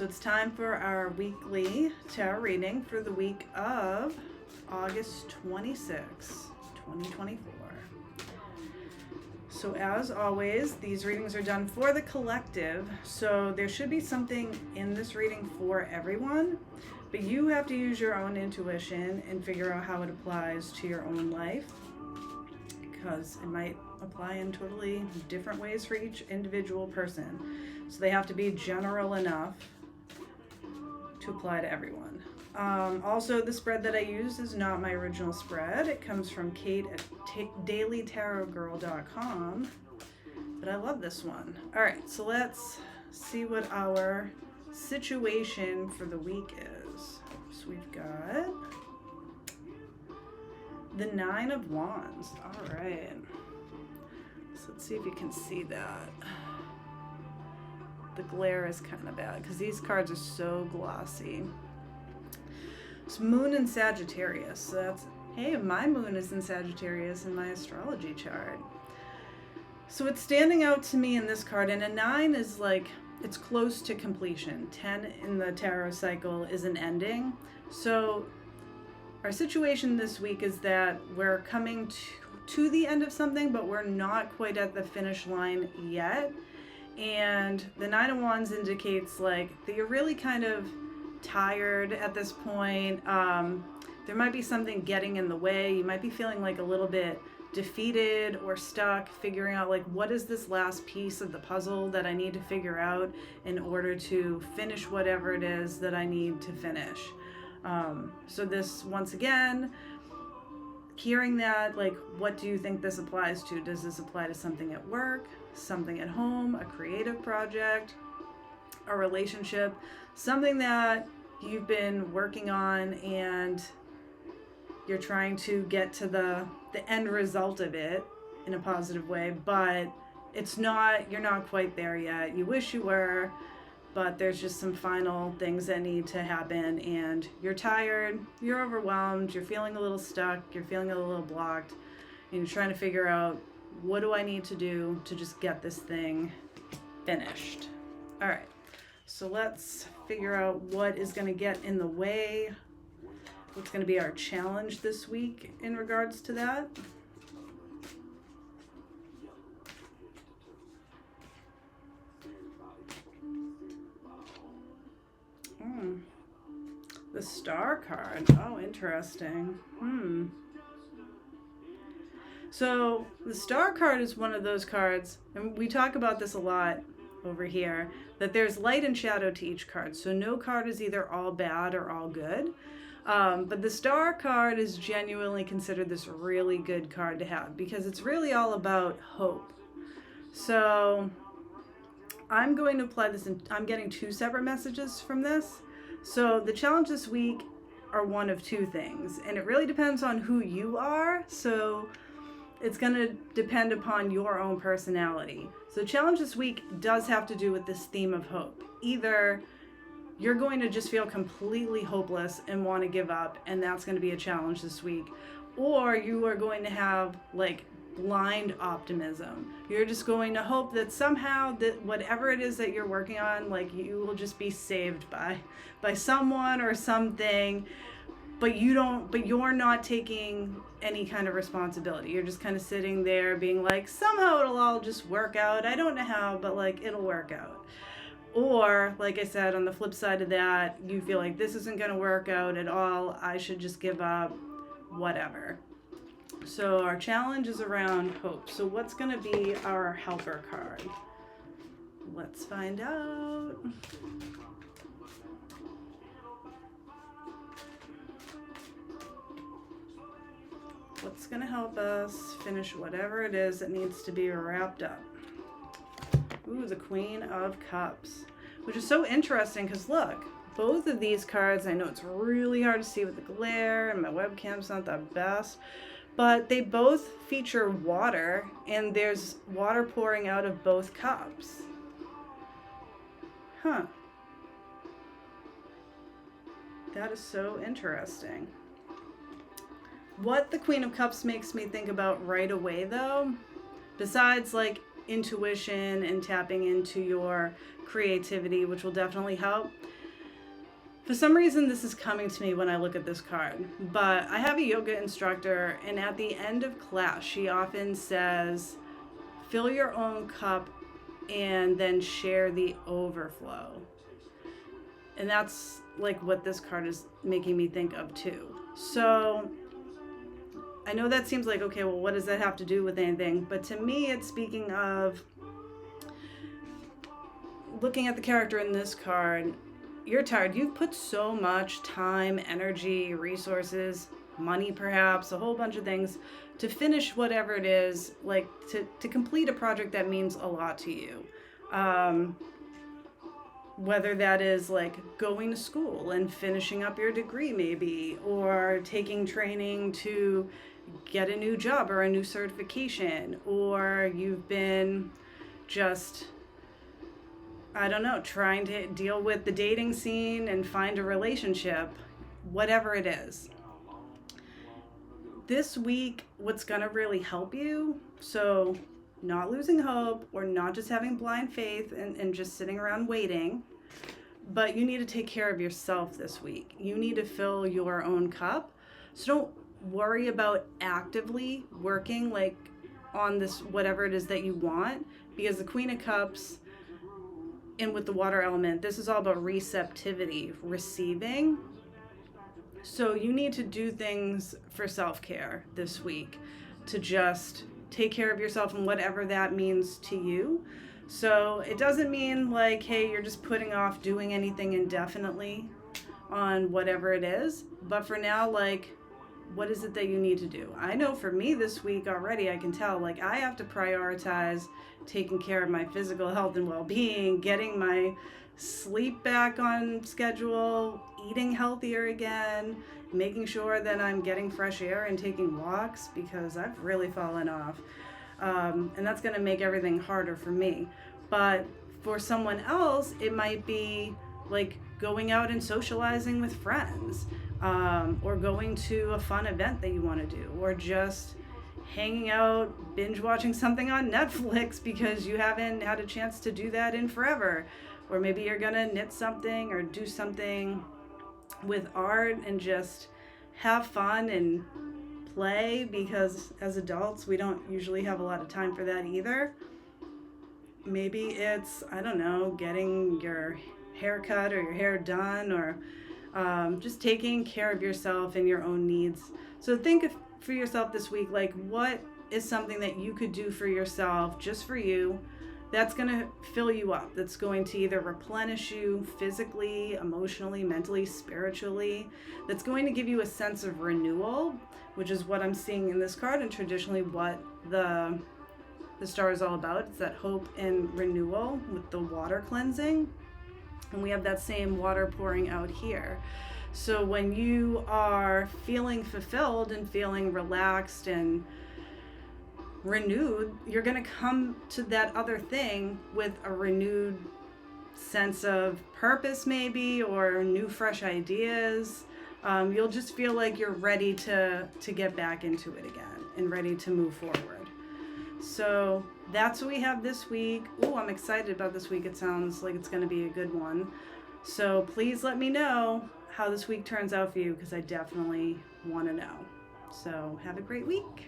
So it's time for our weekly tarot reading for the week of August 26, 2024. So as always, these readings are done for the collective, so there should be something in this reading for everyone, but you have to use your own intuition and figure out how it applies to your own life, because it might apply in totally different ways for each individual person. So they have to be general enough to apply to everyone. Also, the spread that I use is not my original spread. It comes from Kate at dailytarotgirl.com, but I love this one. All right, so let's see what our situation for the week is. So we've got the Nine of Wands. All right, so let's see if you can see that. The glare is kind of bad because these cards are so glossy. It's Moon in Sagittarius. So that's, hey, my moon is in Sagittarius in my astrology chart. So it's standing out to me in this card, and a 9 is like, it's close to completion. 10 in the tarot cycle is an ending. So our situation this week is that we're coming to the end of something, but we're not quite at the finish line yet. And the Nine of Wands indicates like that you're really kind of tired at this point. There might be something getting in the way. You might be feeling like a little bit defeated or stuck, figuring out like, what is this last piece of the puzzle that I need to figure out in order to finish whatever it is that I need to finish. So this, once again, hearing that, like, what do you think this applies to? Does this apply to something at work, something at home, a creative project, a relationship, something that you've been working on and you're trying to get to the end result of it in a positive way, but it's not, you're not quite there yet. You wish you were, but there's just some final things that need to happen, and you're tired, you're overwhelmed, you're feeling a little stuck, you're feeling a little blocked, and you're trying to figure out, what do I need to do to just get this thing finished? All right, so let's figure out what is going to get in the way. What's going to be our challenge this week in regards to that? The Star card. Oh, interesting. So the Star card is one of those cards, and we talk about this a lot over here, that there's light and shadow to each card. So no card is either all bad or all good. But the Star card is genuinely considered this really good card to have because it's really all about hope. So I'm going to apply this, and I'm getting two separate messages from this. So the challenge this week are one of two things, and it really depends on who you are. So it's going to depend upon your own personality. So the challenge this week does have to do with this theme of hope. Either you're going to just feel completely hopeless and want to give up, and that's going to be a challenge this week, or you are going to have like blind optimism. You're just going to hope that somehow that whatever it is that you're working on, like, you will just be saved by someone or something, but you're not taking any kind of responsibility. You're just kind of sitting there being like, somehow it'll all just work out. I don't know how, but like, it'll work out. Or, like I said, on the flip side of that, you feel like this isn't going to work out at all. I should just give up, whatever. So our challenge is around hope. So what's going to be our helper card? Let's find out. What's going to help us finish whatever it is that needs to be wrapped up? Ooh, the Queen of Cups, which is so interesting because look, both of these cards, I know it's really hard to see with the glare and my webcam's not the best, but they both feature water, and there's water pouring out of both cups. Huh. That is so interesting. What the Queen of Cups makes me think about right away, though, besides like intuition and tapping into your creativity, which will definitely help. For some reason, this is coming to me when I look at this card, but I have a yoga instructor, and at the end of class, she often says, fill your own cup and then share the overflow. And that's like what this card is making me think of too. So I know that seems like, okay, well, what does that have to do with anything? But to me, it's speaking of looking at the character in this card. You're tired. You've put so much time, energy, resources, money perhaps, a whole bunch of things to finish whatever it is, like to complete a project that means a lot to you. Whether that is like going to school and finishing up your degree maybe, or taking training to get a new job or a new certification, or you've been just, I don't know, trying to deal with the dating scene and find a relationship, whatever it is. This week, what's going to really help you, so not losing hope or not just having blind faith and just sitting around waiting, but you need to take care of yourself this week. You need to fill your own cup. So don't worry about actively working like on this, whatever it is that you want, because the Queen of Cups, and with the water element, this is all about receptivity, receiving. So you need to do things for self-care this week to just take care of yourself and whatever that means to you. So it doesn't mean like, hey, you're just putting off doing anything indefinitely on whatever it is. But for now, like, what is it that you need to do? I know for me this week already, I can tell, like, I have to prioritize taking care of my physical health and well-being, getting my sleep back on schedule, eating healthier again, making sure that I'm getting fresh air and taking walks, because I've really fallen off. And that's going to make everything harder for me. But for someone else, it might be like going out and socializing with friends, or going to a fun event that you want to do, or just hanging out, binge watching something on Netflix because you haven't had a chance to do that in forever. Or maybe you're gonna knit something or do something with art and just have fun and play, because as adults we don't usually have a lot of time for that either. Maybe it's, I don't know, getting your hair cut or your hair done, or just taking care of yourself and your own needs. So think of, for yourself this week, like what is something that you could do for yourself, just for you, that's going to fill you up, that's going to either replenish you physically, emotionally, mentally, spiritually, that's going to give you a sense of renewal, which is what I'm seeing in this card, and traditionally what the star is all about. It's that hope and renewal with the water cleansing. And we have that same water pouring out here. So when you are feeling fulfilled and feeling relaxed and renewed, you're going to come to that other thing with a renewed sense of purpose maybe, or new fresh ideas. You'll just feel like you're ready to get back into it again and ready to move forward. So that's what we have this week. Oh, I'm excited about this week. It sounds like it's going to be a good one. So please let me know how this week turns out for you, because I definitely want to know. So have a great week.